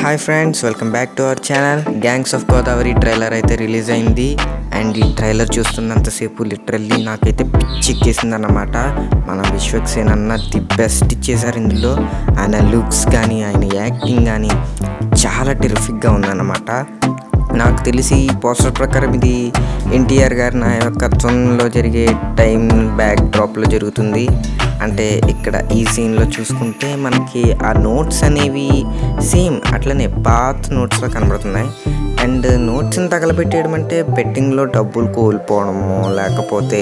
Hi friends, welcome back to our channel. Gangs of Godavari trailer అయితే release అయింది. And ఈ trailer చూస్తున్నంతసేపు literally నాకైతే పిచ్చెక్కేసింది అన్నమాట. మన విశ్వక్సేన్ అన్న ది బెస్ట్ ఇచ్చేసారు ఇందులో. ఆయన లుక్స్ కానీ ఆయన యాక్టింగ్ కానీ చాలా టెరిఫిక్గా ఉందన్నమాట. నాకు తెలిసి ఈ పోస్టర్ ప్రకారం ఇది ఎన్టీఆర్ గారి నాయకత్వంలో జరిగే టైం బ్యాక్ డ్రాప్లో జరుగుతుంది. అంటే ఇక్కడ ఈ సీన్లో చూసుకుంటే మనకి ఆ నోట్స్ అనేవి సేమ్ అట్లనే పాత నోట్స్లో కనబడుతున్నాయి. అండ్ నోట్స్ని తగలబెట్టేయడం అంటే బెట్టింగ్లో డబ్బులు కోల్పోవడము, లేకపోతే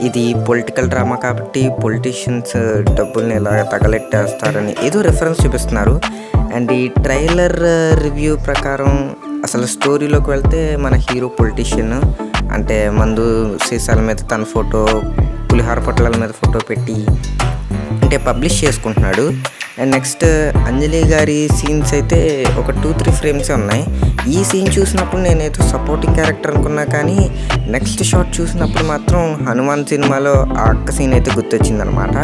ఇది పొలిటికల్ డ్రామా కాబట్టి పొలిటీషియన్స్ డబ్బుల్ని ఎలా తగలెట్టేస్తారని ఏదో రెఫరెన్స్ చూపిస్తున్నారు. అండ్ ఈ ట్రైలర్ రివ్యూ ప్రకారం అసలు స్టోరీలోకి వెళ్తే మన హీరో పొలిటీషియన్ అంటే మందు సీసాల మీద తన ఫోటో, పులిహార పొట్లాల మీద ఫోటో పెట్టి అంటే పబ్లిష్ చేసుకుంటున్నాడు. అండ్ నెక్స్ట్ అంజలి గారి సీన్స్ అయితే ఒక 2-3 ఫ్రేమ్సే ఉన్నాయి. ఈ సీన్ చూసినప్పుడు నేనైతే సపోర్టింగ్ క్యారెక్టర్ అనుకున్నా, కానీ నెక్స్ట్ షాట్ చూసినప్పుడు మాత్రం హనుమాన్ సినిమాలో ఆ అక్క సీన్ అయితే గుర్తొచ్చిందనమాట.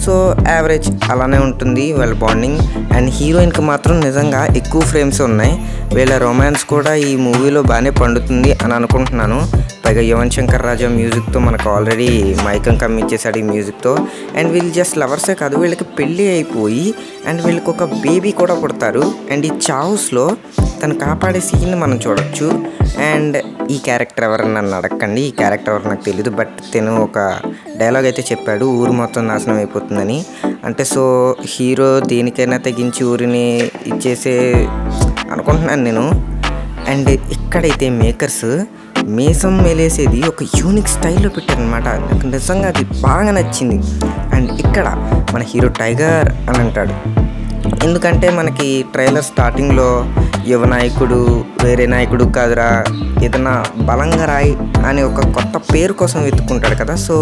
సో యావరేజ్ అలానే ఉంటుంది వాళ్ళ బాండింగ్. అండ్ హీరోయిన్కి మాత్రం నిజంగా ఎక్కువ ఫ్రేమ్స్ ఉన్నాయి. వీళ్ళ రొమాన్స్ కూడా ఈ మూవీలో బాగానే పండుతుంది అని అనుకుంటున్నాను. పైగా యువన్ శంకర్ రాజా మ్యూజిక్తో మనకు ఆల్రెడీ మైకం కమ్మిచ్చేసాడు ఈ మ్యూజిక్తో. అండ్ వీళ్ళు జస్ట్ లవర్సే కాదు, వీళ్ళకి పెళ్ళి అయిపోయి అండ్ వీళ్ళకి ఒక బేబీ కూడా పుడతారు. అండ్ ఈ చావుస్లో తను కాపాడే సీన్ని మనం చూడొచ్చు. అండ్ ఈ క్యారెక్టర్ ఎవరని నన్ను అడగండి, ఈ క్యారెక్టర్ ఎవరు నాకు తెలీదు. బట్ తను ఒక డైలాగ్ అయితే చెప్పాడు, ఊరు మొత్తం నాశనం అయిపోతుందని. అంటే సో హీరో దేనికైనా తెగించి ఊరిని ఇచ్చేసే అనుకుంటున్నాను నేను. అండ్ ఇక్కడైతే మేకర్స్ మీసం మేలేసేది ఒక యూనిక్ స్టైల్లో పెట్టారనమాట. నాకు నిజంగా అది బాగా నచ్చింది. అండ్ ఇక్కడ మన హీరో టైగర్ అని అంటాడు. ఎందుకంటే మనకి ట్రైలర్ స్టార్టింగ్లో యువ నాయకుడు వేరే నాయకుడు కాదురా, ఏదైనా బలంగా రాయి అని ఒక కొత్త పేరు కోసం వెతుక్కుంటాడు కదా. సో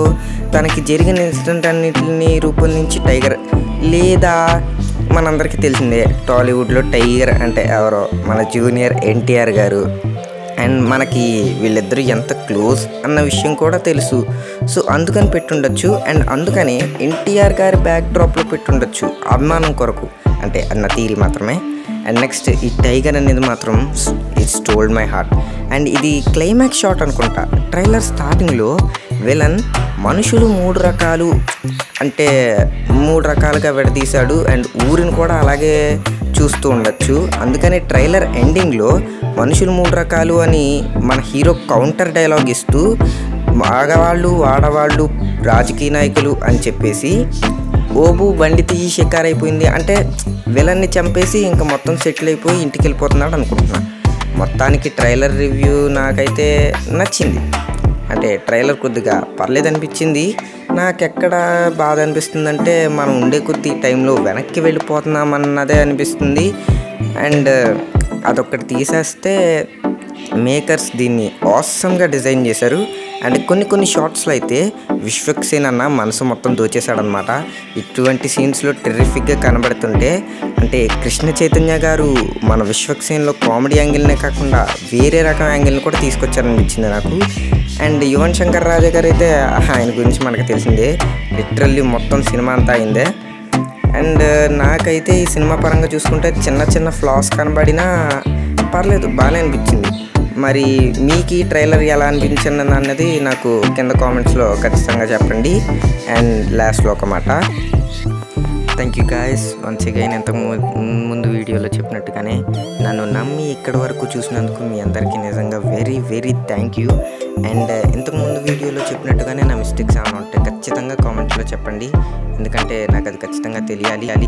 తనకి జరిగిన ఇన్సిడెంట్ అన్నింటిని రూపొందించి టైగర్, లేదా మనందరికీ తెలిసిందే టాలీవుడ్లో టైగర్ అంటే ఎవరో మన జూనియర్ ఎన్టీఆర్ గారు. అండ్ మనకి వీళ్ళిద్దరూ ఎంత క్లోజ్ అన్న విషయం కూడా తెలుసు. సో అందుకని పెట్టుండొచ్చు. అండ్ అందుకని ఎన్టీఆర్ గారి బ్యాక్ డ్రాప్లో పెట్టుండొచ్చు అభిమానం కొరకు, అంటే అన్న థీరీ మాత్రమే. అండ్ నెక్స్ట్ ఈ టైగర్ అనేది మాత్రం it's told my heart. And ఇది క్లైమాక్స్ షాట్ అనుకుంటా. ట్రైలర్ స్టార్టింగ్లో విలన్ మనుషులు 3 రకాలు అంటే 3 రకాలుగా విడదీశాడు. అండ్ ఊరిని కూడా అలాగే చూస్తూ ఉండొచ్చు. అందుకని ట్రైలర్ ఎండింగ్లో మనుషులు 3 రకాలు అని మన హీరో కౌంటర్ డైలాగ్ ఇస్తూ మగవాళ్ళు, ఆడవాళ్ళు, రాజకీయ నాయకులు అని చెప్పేసి ఓబు బండి తీసి షికార్ అయిపోయింది అంటే విలన్ని చంపేసి ఇంకా మొత్తం సెటిల్ అయిపోయి ఇంటికి వెళ్ళిపోతున్నాడు అనుకుంటున్నాను. మొత్తానికి ట్రైలర్ రివ్యూ నాకైతే నచ్చింది. అంటే ట్రైలర్ కొద్దిగా పర్లేదు అనిపించింది. నాకెక్కడ బాధ అనిపిస్తుందంటే మనం ఉండే కొద్ది టైంలో వెనక్కి వెళ్ళిపోతున్నామన్నదే అనిపిస్తుంది. అండ్ అదొక్కటి తీసేస్తే మేకర్స్ దీన్ని ఆసమ్గా డిజైన్ చేశారు. అండ్ కొన్ని షార్ట్స్లో అయితే విశ్వక్సేన్ అన్న మనసు మొత్తం దోచేశాడనమాట. ఇటువంటి సీన్స్లో టెర్రిఫిక్గా కనబడుతుంటే అంటే కృష్ణ చైతన్య గారు మన విశ్వక్సేన్లో కామెడీ యాంగిల్నే కాకుండా వేరే రకం యాంగిల్ని కూడా తీసుకొచ్చారనిపించింది నాకు. అండ్ యువన్ శంకర్ రాజా గారు అయితే ఆయన గురించి మనకు తెలిసిందే, లిటరల్లీ మొత్తం సినిమా అంతా అయిందే. అండ్ నాకైతే ఈ సినిమా పరంగా చూసుకుంటే చిన్న ఫ్లాస్ కనబడినా పర్లేదు, బాగానే అనిపించింది. మరి మీకు ఈ ట్రైలర్ ఎలా అనిపించింది అన్నది నాకు కింద కామెంట్స్లో ఖచ్చితంగా చెప్పండి. అండ్ లాస్ట్లో ఒక మాట, thank you guys once again. ఇంతకు ముందు వీడియోలో చెప్పినట్టుగానే నన్ను నమ్మి ఇక్కడి వరకు చూసినందుకు మీ అందరికీ నిజంగా very very thank you. And ఇంతకుముందు వీడియోలో చెప్పినట్టుగానే నా మిస్టేక్స్ ఏమైనా ఉంటే ఖచ్చితంగా కామెంట్స్లో చెప్పండి, ఎందుకంటే నాకు అది ఖచ్చితంగా తెలియాలి.